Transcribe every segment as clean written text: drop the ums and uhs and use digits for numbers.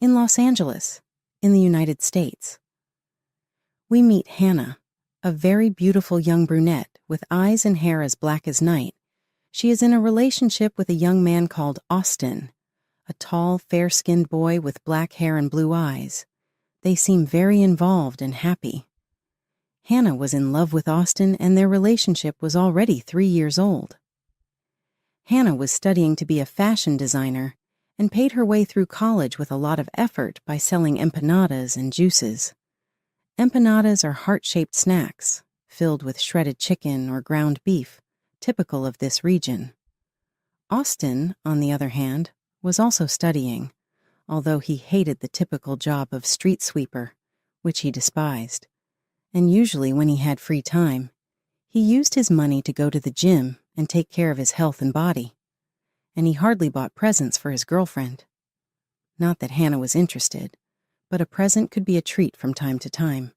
in Los Angeles, in the United States. We meet Hannah, a very beautiful young brunette with eyes and hair as black as night. She is in a relationship with a young man called Austin, a tall, fair-skinned boy with black hair and blue eyes. They seem very involved and happy. Hannah was in love with Austin, and their relationship was already 3 years old. Hannah was studying to be a fashion designer and paid her way through college with a lot of effort by selling empanadas and juices. Empanadas are heart-shaped snacks, filled with shredded chicken or ground beef, typical of this region. Austin, on the other hand, was also studying, although he hated the typical job of street sweeper, which he despised. And usually when he had free time, he used his money to go to the gym and take care of his health and body. And he hardly bought presents for his girlfriend. Not that Hannah was interested, but a present could be a treat from time to time.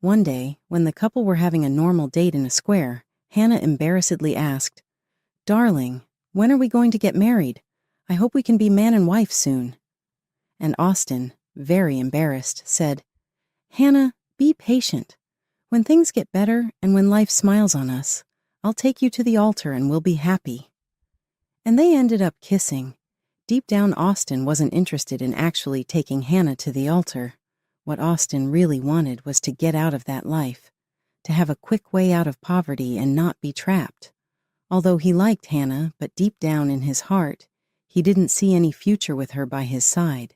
One day, when the couple were having a normal date in a square, Hannah embarrassedly asked, "Darling, when are we going to get married? I hope we can be man and wife soon." And Austin, very embarrassed, said, "Hannah, be patient. When things get better and when life smiles on us, I'll take you to the altar and we'll be happy." And they ended up kissing. Deep down, Austin wasn't interested in actually taking Hannah to the altar. What Austin really wanted was to get out of that life, to have a quick way out of poverty and not be trapped. Although he liked Hannah, but deep down in his heart, he didn't see any future with her by his side.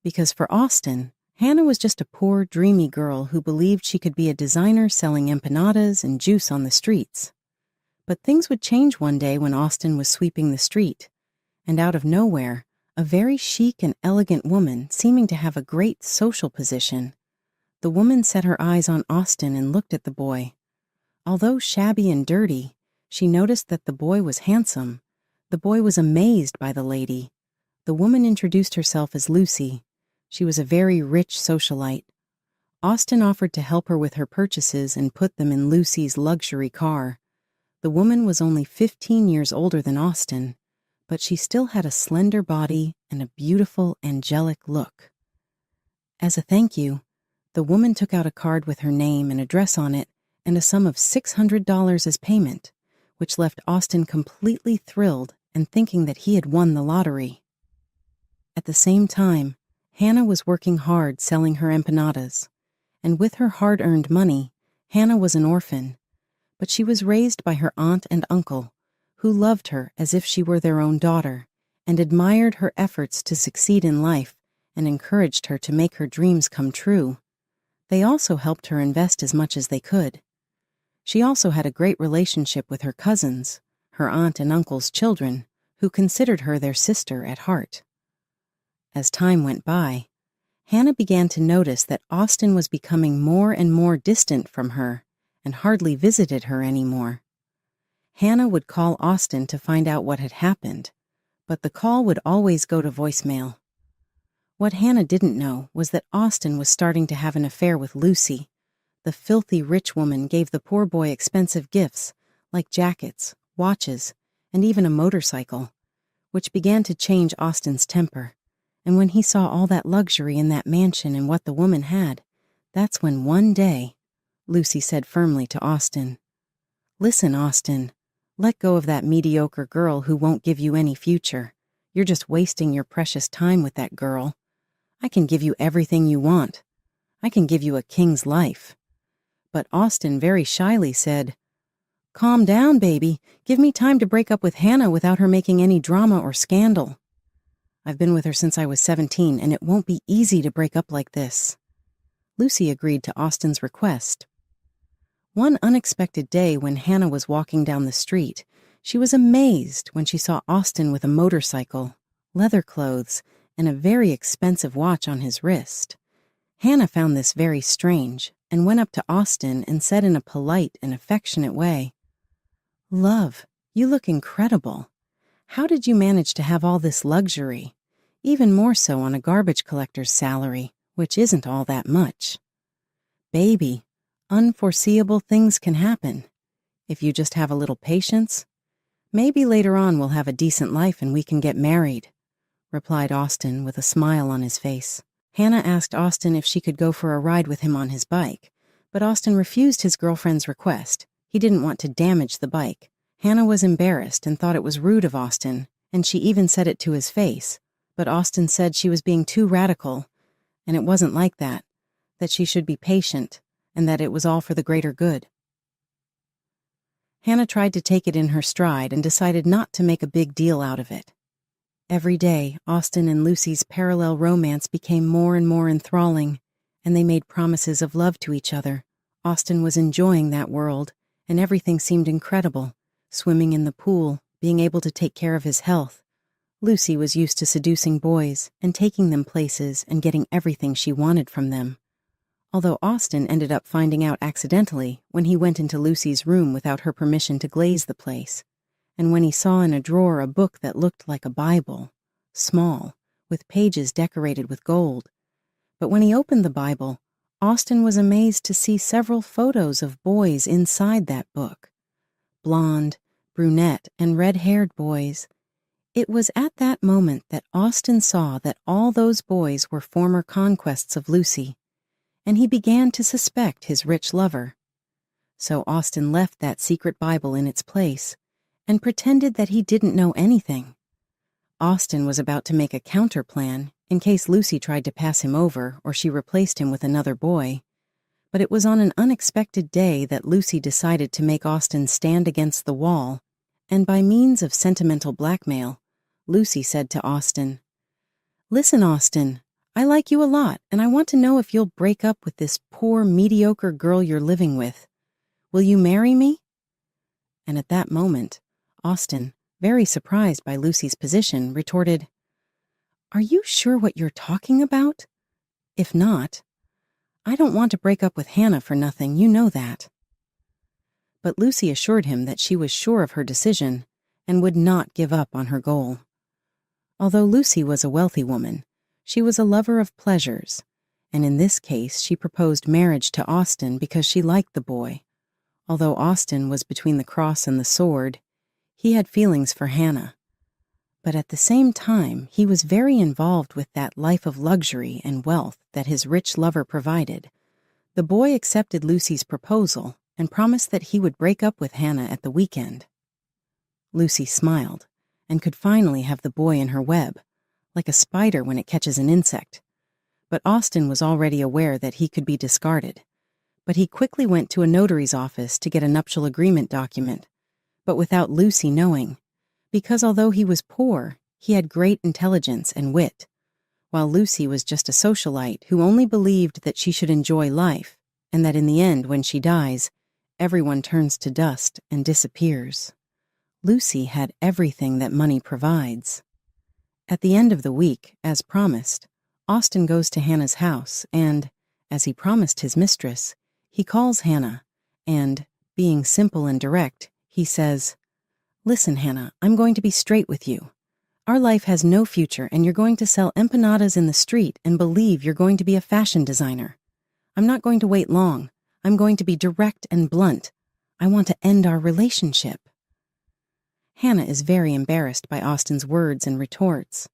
Because for Austin, Hannah was just a poor, dreamy girl who believed she could be a designer selling empanadas and juice on the streets. But things would change one day when Austin was sweeping the street, and out of nowhere, a very chic and elegant woman seeming to have a great social position. The woman set her eyes on Austin and looked at the boy. Although shabby and dirty, she noticed that the boy was handsome. The boy was amazed by the lady. The woman introduced herself as Lucy. She was a very rich socialite. Austin offered to help her with her purchases and put them in Lucy's luxury car. The woman was only 15 years older than Austin, but she still had a slender body and a beautiful, angelic look. As a thank you, the woman took out a card with her name and address on it and a sum of $600 as payment, which left Austin completely thrilled and thinking that he had won the lottery. At the same time, Hannah was working hard selling her empanadas, and with her hard-earned money, Hannah was an orphan, but she was raised by her aunt and uncle, who loved her as if she were their own daughter, and admired her efforts to succeed in life and encouraged her to make her dreams come true. They also helped her invest as much as they could. She also had a great relationship with her cousins, her aunt and uncle's children, who considered her their sister at heart. As time went by, Hannah began to notice that Austin was becoming more and more distant from her and hardly visited her anymore. Hannah would call Austin to find out what had happened, but the call would always go to voicemail. What Hannah didn't know was that Austin was starting to have an affair with Lucy. The filthy rich woman gave the poor boy expensive gifts, like jackets, watches, and even a motorcycle, which began to change Austin's temper. And when he saw all that luxury in that mansion and what the woman had, that's when one day, Lucy said firmly to Austin, "Listen, Austin, let go of that mediocre girl who won't give you any future. You're just wasting your precious time with that girl. I can give you everything you want. I can give you a king's life." But Austin very shyly said, "Calm down, baby. Give me time to break up with Hannah without her making any drama or scandal. I've been with her since I was 17, and it won't be easy to break up like this." Lucy agreed to Austin's request. One unexpected day when Hannah was walking down the street, she was amazed when she saw Austin with a motorcycle, leather clothes, and a very expensive watch on his wrist. Hannah found this very strange and went up to Austin and said in a polite and affectionate way, "Love, you look incredible. How did you manage to have all this luxury, even more so on a garbage collector's salary, which isn't all that much? Baby, unforeseeable things can happen. If you just have a little patience, maybe later on we'll have a decent life and we can get married. replied Austin with a smile on his face. Hannah asked Austin if she could go for a ride with him on his bike, but Austin refused his girlfriend's request. He didn't want to damage the bike. Hannah was embarrassed and thought it was rude of Austin, and she even said it to his face, but Austin said she was being too radical, and it wasn't like that she should be patient, and that it was all for the greater good. Hannah tried to take it in her stride and decided not to make a big deal out of it. Every day, Austin and Lucy's parallel romance became more and more enthralling, and they made promises of love to each other. Austin was enjoying that world, and everything seemed incredible. Swimming in the pool, being able to take care of his health. Lucy was used to seducing boys and taking them places and getting everything she wanted from them. Although Austin ended up finding out accidentally when he went into Lucy's room without her permission to glaze the place, and when he saw in a drawer a book that looked like a Bible, small, with pages decorated with gold. But when he opened the Bible, Austin was amazed to see several photos of boys inside that book. Blonde, brunette, and red-haired boys. It was at that moment that Austin saw that all those boys were former conquests of Lucy, and he began to suspect his rich lover. So Austin left that secret Bible in its place and pretended that he didn't know anything. Austin was about to make a counter plan in case Lucy tried to pass him over or she replaced him with another boy. But it was on an unexpected day that Lucy decided to make Austin stand against the wall, and by means of sentimental blackmail, Lucy said to Austin, "Listen, Austin, I like you a lot, and I want to know if you'll break up with this poor, mediocre girl you're living with. Will you marry me?" And at that moment, Austin, very surprised by Lucy's position, retorted, "Are you sure what you're talking about? If not, I don't want to break up with Hannah for nothing, you know that." But Lucy assured him that she was sure of her decision and would not give up on her goal. Although Lucy was a wealthy woman, she was a lover of pleasures, and in this case she proposed marriage to Austin because she liked the boy. Although Austin was between the cross and the sword, he had feelings for Hannah. But at the same time, he was very involved with that life of luxury and wealth that his rich lover provided. The boy accepted Lucy's proposal and promised that he would break up with Hannah at the weekend. Lucy smiled and could finally have the boy in her web, like a spider when it catches an insect. But Austin was already aware that he could be discarded. But he quickly went to a notary's office to get a nuptial agreement document, but without Lucy knowing, because although he was poor, he had great intelligence and wit, while Lucy was just a socialite who only believed that she should enjoy life, and that in the end, when she dies, everyone turns to dust and disappears. Lucy had everything that money provides. At the end of the week, as promised, Austin goes to Hannah's house and, as he promised his mistress, he calls Hannah and, being simple and direct, he says, "Listen, Hannah, I'm going to be straight with you. Our life has no future and you're going to sell empanadas in the street and believe you're going to be a fashion designer. I'm not going to wait long. I'm going to be direct and blunt. I want to end our relationship." Hannah is very embarrassed by Austin's words and retorts.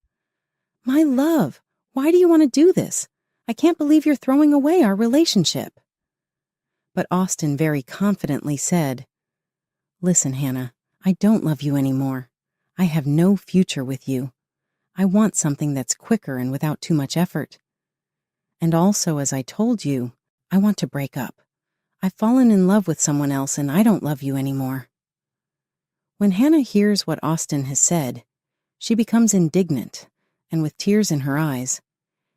"My love, why do you want to do this? I can't believe you're throwing away our relationship." But Austin very confidently said, "Listen, Hannah, I don't love you anymore. I have no future with you. I want something that's quicker and without too much effort. And also, as I told you, I want to break up. I've fallen in love with someone else and I don't love you anymore." When Hannah hears what Austin has said, she becomes indignant, and with tears in her eyes,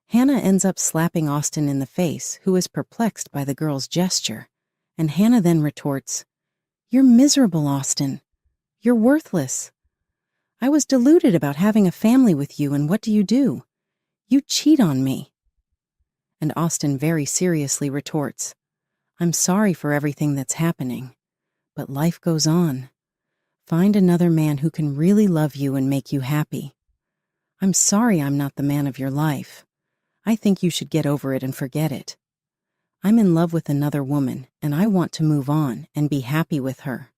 Hannah ends up slapping Austin in the face, who is perplexed by the girl's gesture, and Hannah then retorts, "You're miserable, Austin. You're worthless. I was deluded about having a family with you, and what do? You cheat on me." And Austin very seriously retorts, "I'm sorry for everything that's happening, but life goes on. Find another man who can really love you and make you happy. I'm sorry I'm not the man of your life. I think you should get over it and forget it. I'm in love with another woman, and I want to move on and be happy with her."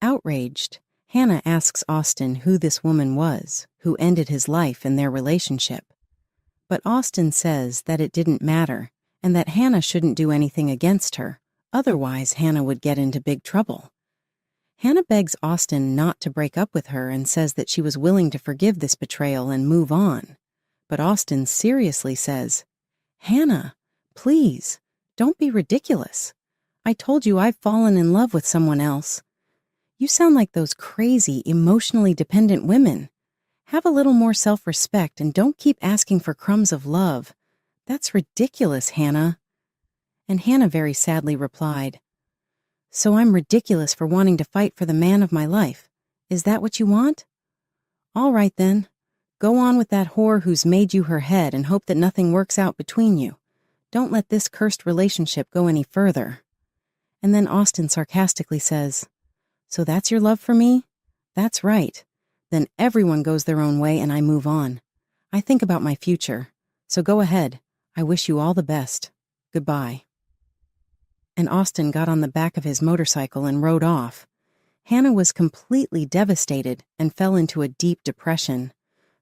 Outraged, Hannah asks Austin who this woman was, who ended his life in their relationship. But Austen says that it didn't matter and that Hannah shouldn't do anything against her, otherwise Hannah would get into big trouble. Hannah begs Austen not to break up with her and says that she was willing to forgive this betrayal and move on. But Austen seriously says, "Hannah, please, don't be ridiculous. I told you I've fallen in love with someone else. You sound like those crazy, emotionally dependent women. Have a little more self-respect and don't keep asking for crumbs of love. That's ridiculous, Hannah." And Hannah very sadly replied, "So I'm ridiculous for wanting to fight for the man of my life. Is that what you want? All right then. Go on with that whore who's made you her head and hope that nothing works out between you. Don't let this cursed relationship go any further." And then Austen sarcastically says, "So that's your love for me? That's right. Then everyone goes their own way and I move on. I think about my future. So go ahead. I wish you all the best. Goodbye." And Austen got on the back of his motorcycle and rode off. Hannah was completely devastated and fell into a deep depression.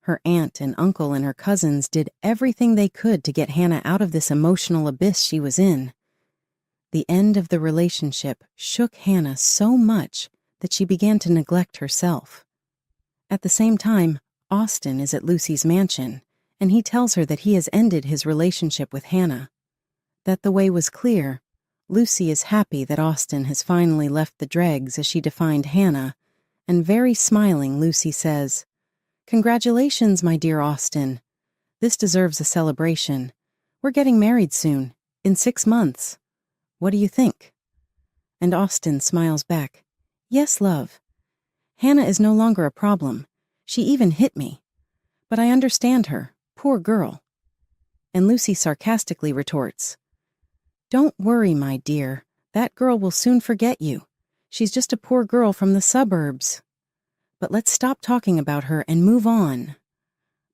Her aunt and uncle and her cousins did everything they could to get Hannah out of this emotional abyss she was in. The end of the relationship shook Hannah so much that she began to neglect herself. At the same time, Austen is at Lucy's mansion, and he tells her that he has ended his relationship with Hannah. That the way was clear. Lucy is happy that Austen has finally left the dregs, as she defined Hannah, and very smiling, Lucy says, "Congratulations, my dear Austen. This deserves a celebration. We're getting married soon, in 6 months. What do you think?" And Austen smiles back, "Yes, love. Hannah is no longer a problem. She even hit me. But I understand her, poor girl." And Lucy sarcastically retorts, "Don't worry, my dear. That girl will soon forget you. She's just a poor girl from the suburbs. But let's stop talking about her and move on.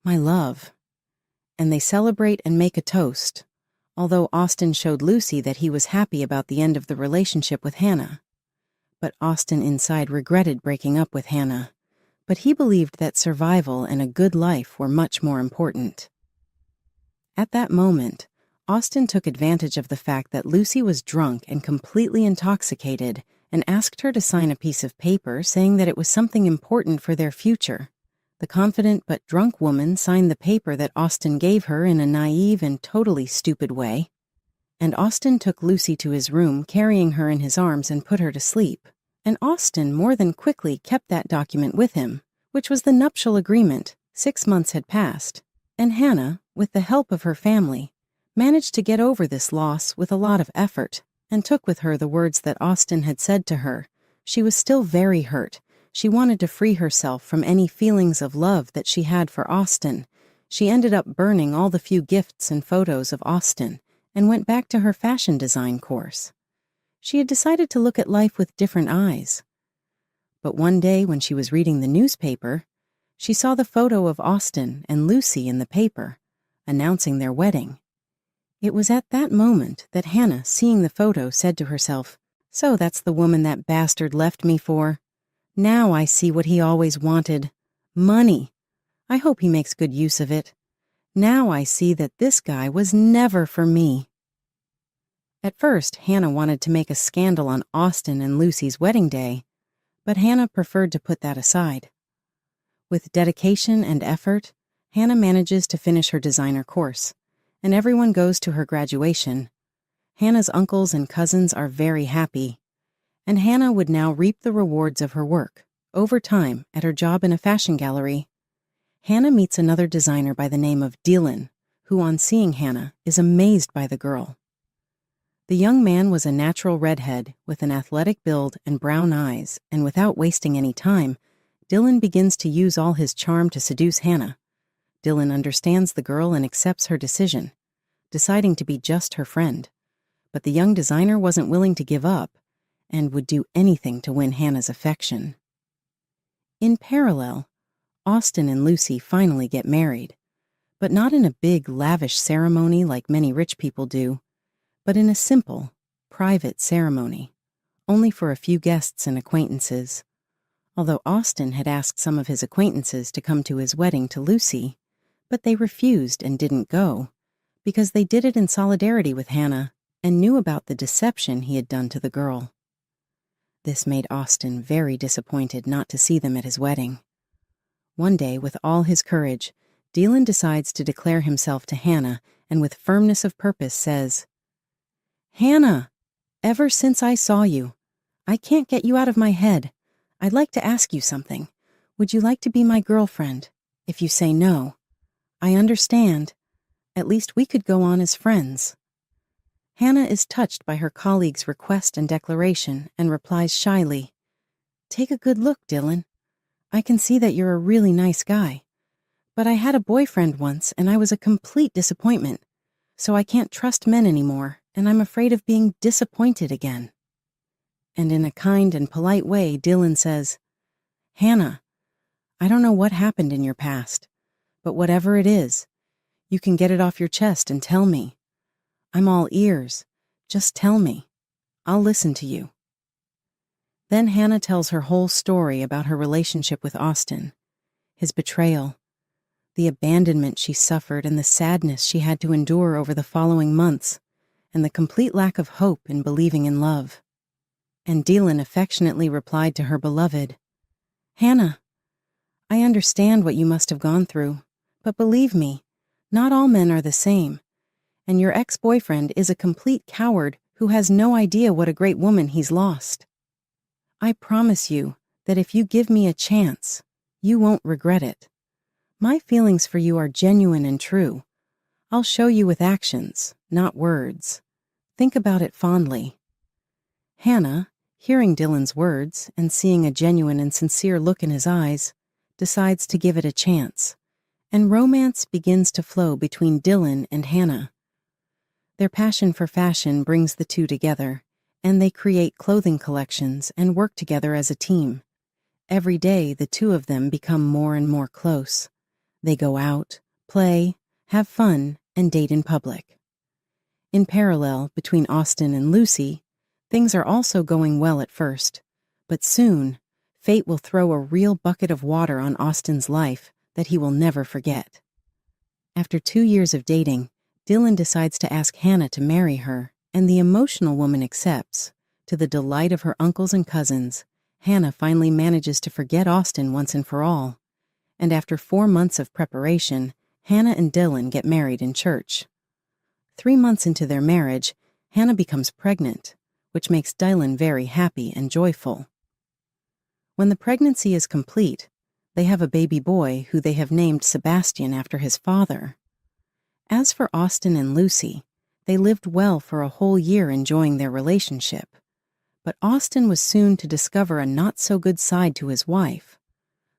My love." And they celebrate and make a toast, although Austen showed Lucy that he was happy about the end of the relationship with Hannah. But Austen inside regretted breaking up with Hannah, but he believed that survival and a good life were much more important. At that moment, Austen took advantage of the fact that Lucy was drunk and completely intoxicated and asked her to sign a piece of paper saying that it was something important for their future. The confident but drunk woman signed the paper that Austen gave her in a naive and totally stupid way. And Austen took Lucy to his room, carrying her in his arms, and put her to sleep. And Austen more than quickly kept that document with him, which was the nuptial agreement. 6 months had passed, and Hannah, with the help of her family, managed to get over this loss with a lot of effort, and took with her the words that Austen had said to her. She was still very hurt. She wanted to free herself from any feelings of love that she had for Austen. She ended up burning all the few gifts and photos of Austen and went back to her fashion design course. She had decided to look at life with different eyes. But one day when she was reading the newspaper, she saw the photo of Austen and Lucy in the paper, announcing their wedding. It was at that moment that Hannah, seeing the photo, said to herself, "So that's the woman that bastard left me for. Now I see what he always wanted. Money. I hope he makes good use of it. Now I see that this guy was never for me." At first, Hannah wanted to make a scandal on Austen and Lucy's wedding day, but Hannah preferred to put that aside. With dedication and effort, Hannah manages to finish her designer course, and everyone goes to her graduation. Hannah's uncles and cousins are very happy, and Hannah would now reap the rewards of her work, over time, at her job in a fashion gallery. Hannah meets another designer by the name of Dylan, who, on seeing Hannah, is amazed by the girl. The young man was a natural redhead with an athletic build and brown eyes, and without wasting any time, Dylan begins to use all his charm to seduce Hannah. Dylan understands the girl and accepts her decision, deciding to be just her friend. But the young designer wasn't willing to give up and would do anything to win Hannah's affection. In parallel, Austen and Lucy finally get married, but not in a big, lavish ceremony like many rich people do, but in a simple, private ceremony, only for a few guests and acquaintances. Although Austin had asked some of his acquaintances to come to his wedding to Lucy, but they refused and didn't go, because they did it in solidarity with Hannah and knew about the deception he had done to the girl. This made Austin very disappointed not to see them at his wedding. One day, with all his courage, Dylan decides to declare himself to Hannah and with firmness of purpose says, "Hannah, ever since I saw you, I can't get you out of my head. I'd like to ask you something. Would you like to be my girlfriend? If you say no, I understand. At least we could go on as friends." Hannah is touched by her colleague's request and declaration and replies shyly, "Take a good look, Dylan. I can see that you're a really nice guy. But I had a boyfriend once and I was a complete disappointment. So I can't trust men anymore and I'm afraid of being disappointed again." And in a kind and polite way, Dylan says, "Hannah, I don't know what happened in your past, but whatever it is, you can get it off your chest and tell me. I'm all ears. Just tell me. I'll listen to you." Then Hannah tells her whole story about her relationship with Austin, his betrayal, the abandonment she suffered and the sadness she had to endure over the following months, and the complete lack of hope in believing in love. And Dylan affectionately replied to her beloved, "Hannah, I understand what you must have gone through, but believe me, not all men are the same, and your ex-boyfriend is a complete coward who has no idea what a great woman he's lost. I promise you that if you give me a chance, you won't regret it. My feelings for you are genuine and true. I'll show you with actions, not words. Think about it fondly." Hannah, hearing Dylan's words and seeing a genuine and sincere look in his eyes, decides to give it a chance, and romance begins to flow between Dylan and Hannah. Their passion for fashion brings the two together, and they create clothing collections and work together as a team. Every day, the two of them become more and more close. They go out, play, have fun, and date in public. In parallel, between Austin and Lucy, things are also going well at first, but soon, fate will throw a real bucket of water on Austin's life that he will never forget. After 2 years of dating, Dylan decides to ask Hannah to marry her, and the emotional woman accepts. To the delight of her uncles and cousins, Hannah finally manages to forget Austin once and for all. And after 4 months of preparation, Hannah and Dylan get married in church. 3 months into their marriage, Hannah becomes pregnant, which makes Dylan very happy and joyful. When the pregnancy is complete, they have a baby boy who they have named Sebastian after his father. As for Austin and Lucy, they lived well for a whole year enjoying their relationship. But Austin was soon to discover a not-so-good side to his wife.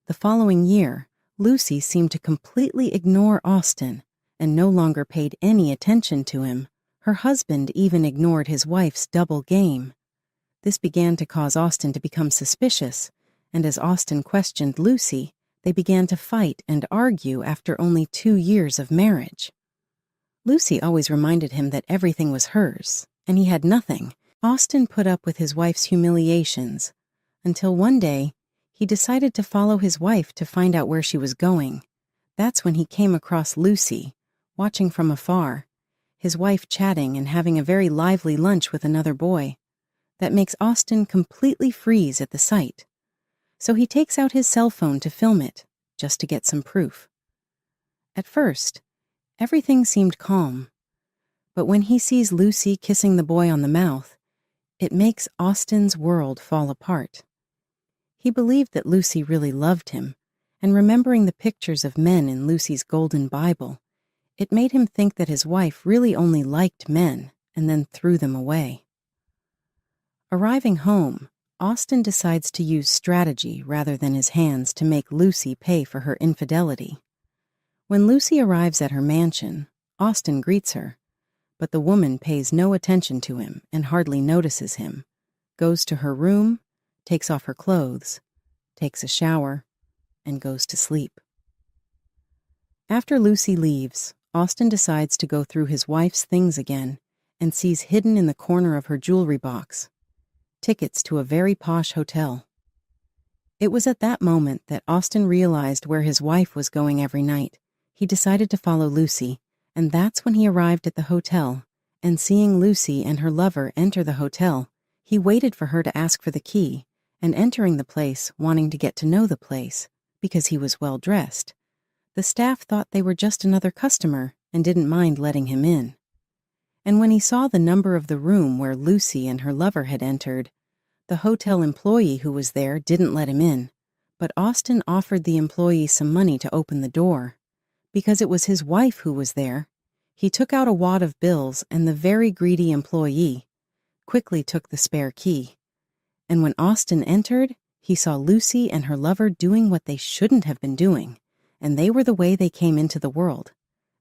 The following year, Lucy seemed to completely ignore Austin and no longer paid any attention to him. Her husband even ignored his wife's double game. This began to cause Austin to become suspicious, and as Austin questioned Lucy, they began to fight and argue after only 2 years of marriage. Lucy always reminded him that everything was hers, and he had nothing. Austin put up with his wife's humiliations, until one day, he decided to follow his wife to find out where she was going. That's when he came across Lucy, watching from afar, his wife chatting and having a very lively lunch with another boy. That makes Austin completely freeze at the sight. So he takes out his cell phone to film it, just to get some proof. At first, everything seemed calm, but when he sees Lucy kissing the boy on the mouth, it makes Austin's world fall apart. He believed that Lucy really loved him, and remembering the pictures of men in Lucy's golden Bible, it made him think that his wife really only liked men and then threw them away. Arriving home, Austin decides to use strategy rather than his hands to make Lucy pay for her infidelity. When Lucy arrives at her mansion, Austin greets her, but the woman pays no attention to him and hardly notices him, goes to her room, takes off her clothes, takes a shower, and goes to sleep. After Lucy leaves, Austin decides to go through his wife's things again and sees hidden in the corner of her jewelry box tickets to a very posh hotel. It was at that moment that Austin realized where his wife was going every night. He decided to follow Lucy, and that's when he arrived at the hotel. And seeing Lucy and her lover enter the hotel, he waited for her to ask for the key, and entering the place, wanting to get to know the place, because he was well dressed. The staff thought they were just another customer and didn't mind letting him in. And when he saw the number of the room where Lucy and her lover had entered, the hotel employee who was there didn't let him in, but Austin offered the employee some money to open the door. Because it was his wife who was there, he took out a wad of bills, and the very greedy employee quickly took the spare key. And when Austin entered, he saw Lucy and her lover doing what they shouldn't have been doing, and they were the way they came into the world.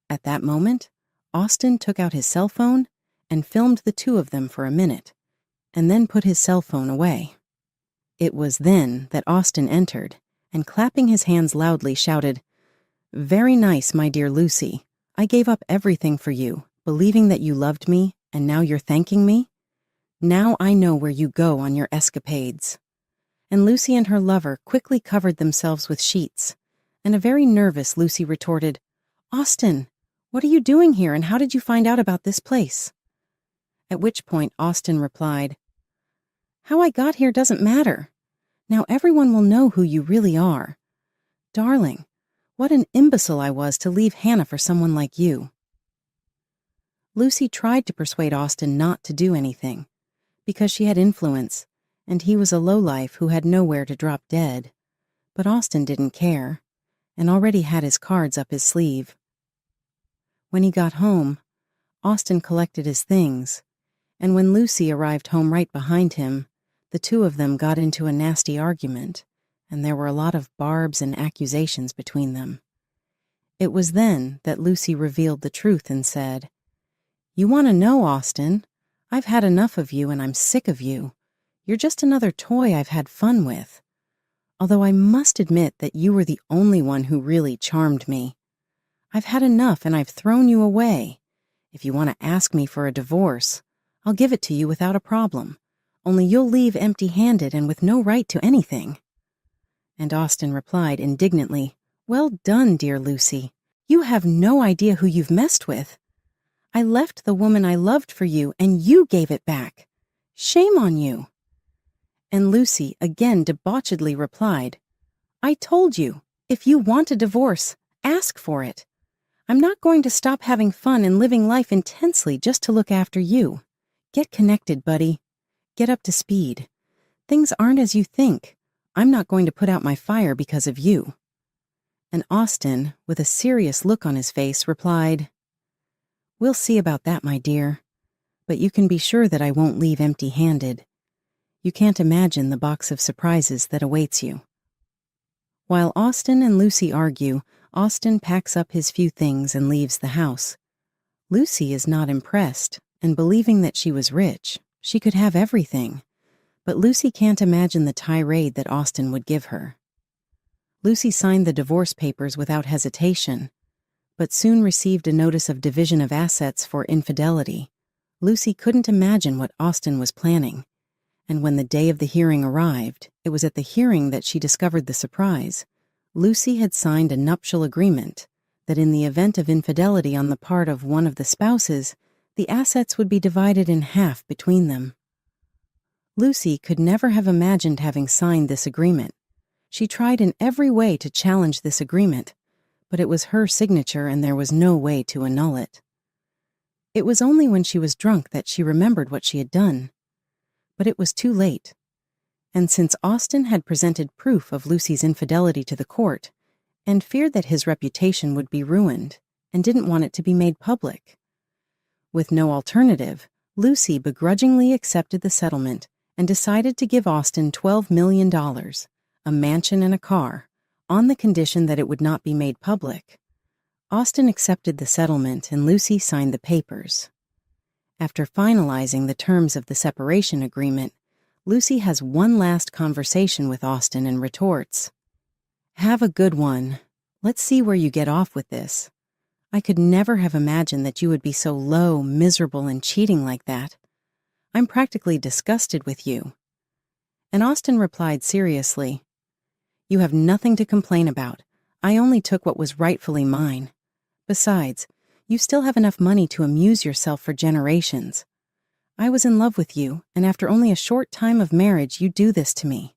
At that moment, Austin took out his cell phone and filmed the two of them for a minute, and then put his cell phone away. It was then that Austin entered, and clapping his hands loudly shouted, "Very nice, my dear Lucy. I gave up everything for you, believing that you loved me, and now you're thanking me? Now I know where you go on your escapades." And Lucy and her lover quickly covered themselves with sheets, and a very nervous Lucy retorted, "Austin, what are you doing here, and how did you find out about this place?" At which point Austin replied, "How I got here doesn't matter. Now everyone will know who you really are. Darling, what an imbecile I was to leave Hannah for someone like you." Lucy tried to persuade Austin not to do anything, because she had influence, and he was a lowlife who had nowhere to drop dead. But Austin didn't care, and already had his cards up his sleeve. When he got home, Austin collected his things, and when Lucy arrived home right behind him, the two of them got into a nasty argument, and there were a lot of barbs and accusations between them. It was then that Lucy revealed the truth and said, "You want to know, Austin? I've had enough of you, and I'm sick of you. You're just another toy I've had fun with. Although I must admit that you were the only one who really charmed me. I've had enough, and I've thrown you away. If you want to ask me for a divorce, I'll give it to you without a problem. Only you'll leave empty-handed and with no right to anything." And Austin replied indignantly, "Well done, dear Lucy. You have no idea who you've messed with. I left the woman I loved for you, and you gave it back. Shame on you." And Lucy again debauchedly replied, "I told you, if you want a divorce, ask for it. I'm not going to stop having fun and living life intensely just to look after you. Get connected, buddy. Get up to speed. Things aren't as you think. I'm not going to put out my fire because of you." And Austin, with a serious look on his face, replied, "We'll see about that, my dear. But you can be sure that I won't leave empty-handed. You can't imagine the box of surprises that awaits you." While Austin and Lucy argue, Austin packs up his few things and leaves the house. Lucy is not impressed, and believing that she was rich, she could have everything. But Lucy can't imagine the tirade that Austin would give her. Lucy signed the divorce papers without hesitation, but soon received a notice of division of assets for infidelity. Lucy couldn't imagine what Austin was planning, and when the day of the hearing arrived, it was at the hearing that she discovered the surprise. Lucy had signed a nuptial agreement that in the event of infidelity on the part of one of the spouses, the assets would be divided in half between them. Lucy could never have imagined having signed this agreement. She tried in every way to challenge this agreement, but it was her signature and there was no way to annul it. It was only when she was drunk that she remembered what she had done. But it was too late. And since Austin had presented proof of Lucy's infidelity to the court, and feared that his reputation would be ruined, and didn't want it to be made public. With no alternative, Lucy begrudgingly accepted the settlement and decided to give Austin $12 million, a mansion and a car, on the condition that it would not be made public. Austin accepted the settlement and Lucy signed the papers. After finalizing the terms of the separation agreement, Lucy has one last conversation with Austin and retorts, "Have a good one. Let's see where you get off with this. I could never have imagined that you would be so low, miserable, and cheating like that. I'm practically disgusted with you." And Austin replied seriously, You have nothing to complain about. I only took what was rightfully mine. Besides, you still have enough money to amuse yourself for generations. I was in love with you, and after only a short time of marriage, you do this to me.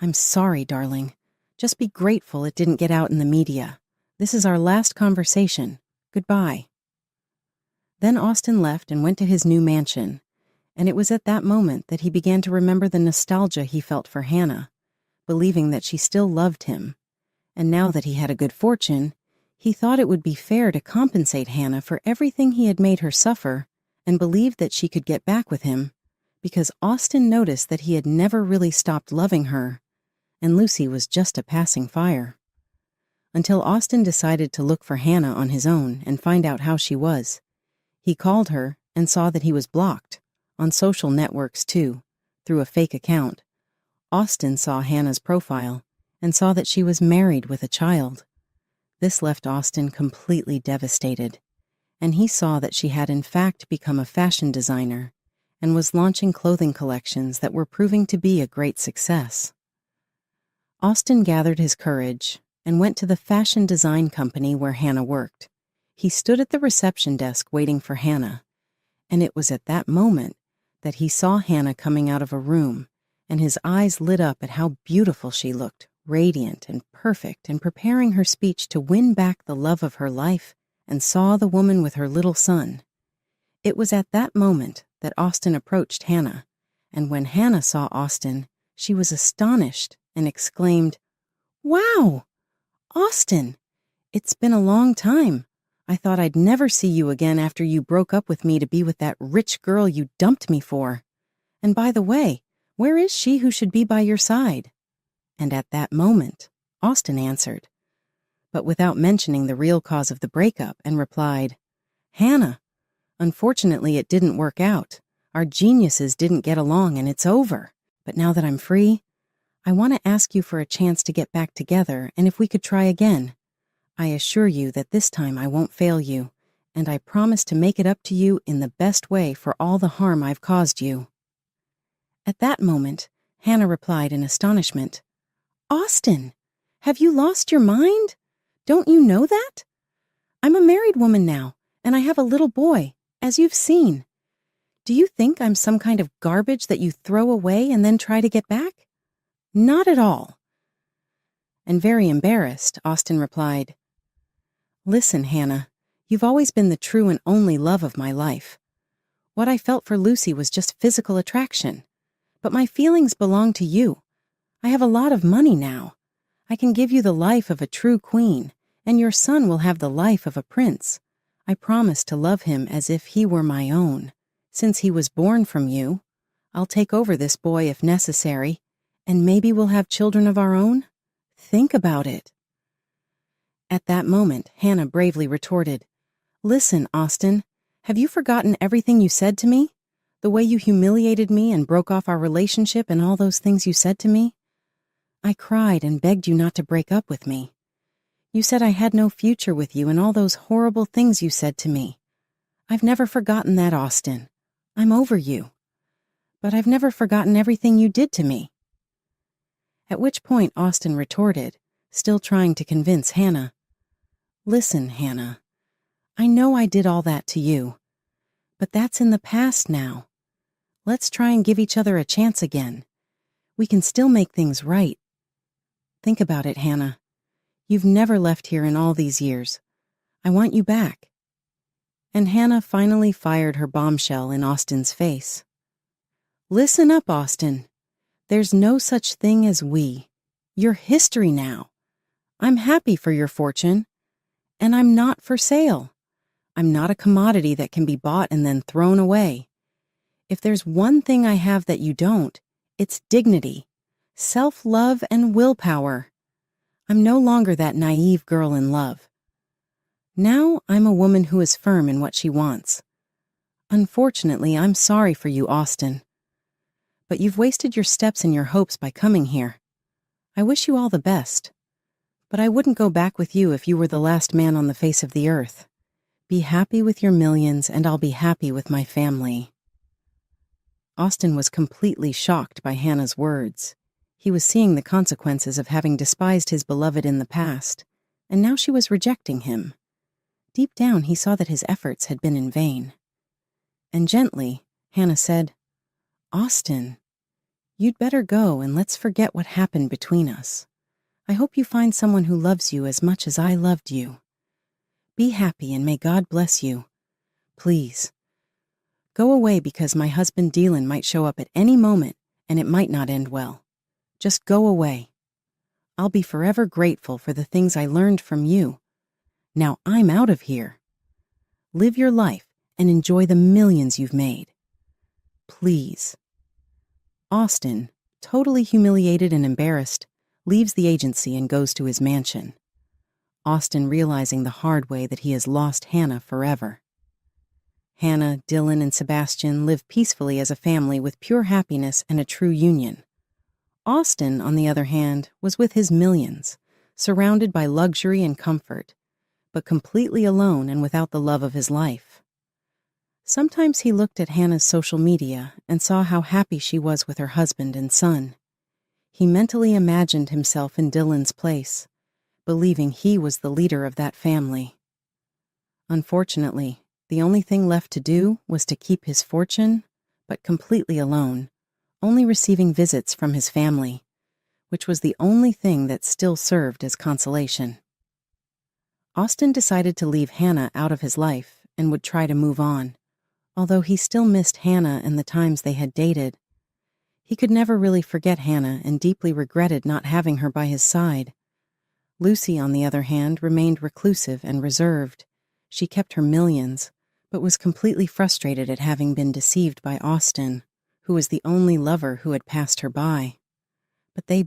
I'm sorry, darling. Just be grateful it didn't get out in the media. This is our last conversation. Goodbye." Then Austen left and went to his new mansion, and it was at that moment that he began to remember the nostalgia he felt for Hannah, believing that she still loved him. And now that he had a good fortune, he thought it would be fair to compensate Hannah for everything he had made her suffer, and believed that she could get back with him, because Austen noticed that he had never really stopped loving her, and Lucy was just a passing fire. Until Austen decided to look for Hannah on his own and find out how she was. He called her and saw that he was blocked, on social networks too, through a fake account. Austen saw Hannah's profile and saw that she was married with a child. This left Austen completely devastated, and he saw that she had in fact become a fashion designer and was launching clothing collections that were proving to be a great success. Austen gathered his courage and went to the fashion design company where Hannah worked. He stood at the reception desk waiting for Hannah, and it was at that moment that he saw Hannah coming out of a room, and his eyes lit up at how beautiful she looked, radiant and perfect, and preparing her speech to win back the love of her life, and saw the woman with her little son. It was at that moment that Austen approached Hannah, and when Hannah saw Austen, she was astonished and exclaimed, "Wow! Austen! It's been a long time. I thought I'd never see you again after you broke up with me to be with that rich girl you dumped me for. And by the way, where is she who should be by your side?" And at that moment, Austen answered, but without mentioning the real cause of the breakup, and replied, "Hannah, unfortunately it didn't work out. Our geniuses didn't get along and it's over. But now that I'm free, I want to ask you for a chance to get back together and if we could try again. I assure you that this time I won't fail you, and I promise to make it up to you in the best way for all the harm I've caused you." At that moment, Hannah replied in astonishment, "Austen, have you lost your mind? Don't you know that? I'm a married woman now, and I have a little boy, as you've seen. Do you think I'm some kind of garbage that you throw away and then try to get back? Not at all." And very embarrassed, Austen replied, "Listen, Hannah, you've always been the true and only love of my life. What I felt for Lucy was just physical attraction, but my feelings belong to you. I have a lot of money now. I can give you the life of a true queen, and your son will have the life of a prince. I promise to love him as if he were my own. Since he was born from you, I'll take over this boy if necessary, and maybe we'll have children of our own. Think about it." At that moment, Hannah bravely retorted, "Listen, Austen, have you forgotten everything you said to me? The way you humiliated me and broke off our relationship and all those things you said to me? I cried and begged you not to break up with me. You said I had no future with you and all those horrible things you said to me. I've never forgotten that, Austen. I'm over you. But I've never forgotten everything you did to me." At which point Austen retorted, still trying to convince Hannah, "Listen, Hannah, I know I did all that to you, but that's in the past now. Let's try and give each other a chance again. We can still make things right. Think about it, Hannah. You've never left here in all these years. I want you back." And Hannah finally fired her bombshell in Austen's face. "Listen up, Austen. There's no such thing as we. You're history now. I'm happy for your fortune, and I'm not for sale. I'm not a commodity that can be bought and then thrown away. If there's one thing I have that you don't, it's dignity, self-love, and willpower. I'm no longer that naive girl in love. Now I'm a woman who is firm in what she wants. Unfortunately, I'm sorry for you, Austen. But you've wasted your steps and your hopes by coming here. I wish you all the best. But I wouldn't go back with you if you were the last man on the face of the earth. Be happy with your millions, and I'll be happy with my family." Austen was completely shocked by Hannah's words. He was seeing the consequences of having despised his beloved in the past, and now she was rejecting him. Deep down, he saw that his efforts had been in vain. And gently, Hannah said, "Austin, you'd better go and let's forget what happened between us. I hope you find someone who loves you as much as I loved you. Be happy and may God bless you. Please. Go away because my husband Dylan might show up at any moment and it might not end well. Just go away. I'll be forever grateful for the things I learned from you. Now I'm out of here. Live your life and enjoy the millions you've made. Please." Austin, totally humiliated and embarrassed, leaves the agency and goes to his mansion. Austin realizing the hard way that he has lost Hannah forever. Hannah, Dylan, and Sebastian live peacefully as a family with pure happiness and a true union. Austin, on the other hand, was with his millions, surrounded by luxury and comfort, but completely alone and without the love of his life. Sometimes he looked at Hannah's social media and saw how happy she was with her husband and son. He mentally imagined himself in Dylan's place, believing he was the leader of that family. Unfortunately, the only thing left to do was to keep his fortune, but completely alone, only receiving visits from his family, which was the only thing that still served as consolation. Austin decided to leave Hannah out of his life and would try to move on, although he still missed Hannah and the times they had dated. He could never really forget Hannah and deeply regretted not having her by his side. Lucy, on the other hand, remained reclusive and reserved. She kept her millions, but was completely frustrated at having been deceived by Austin, who was the only lover who had passed her by. But they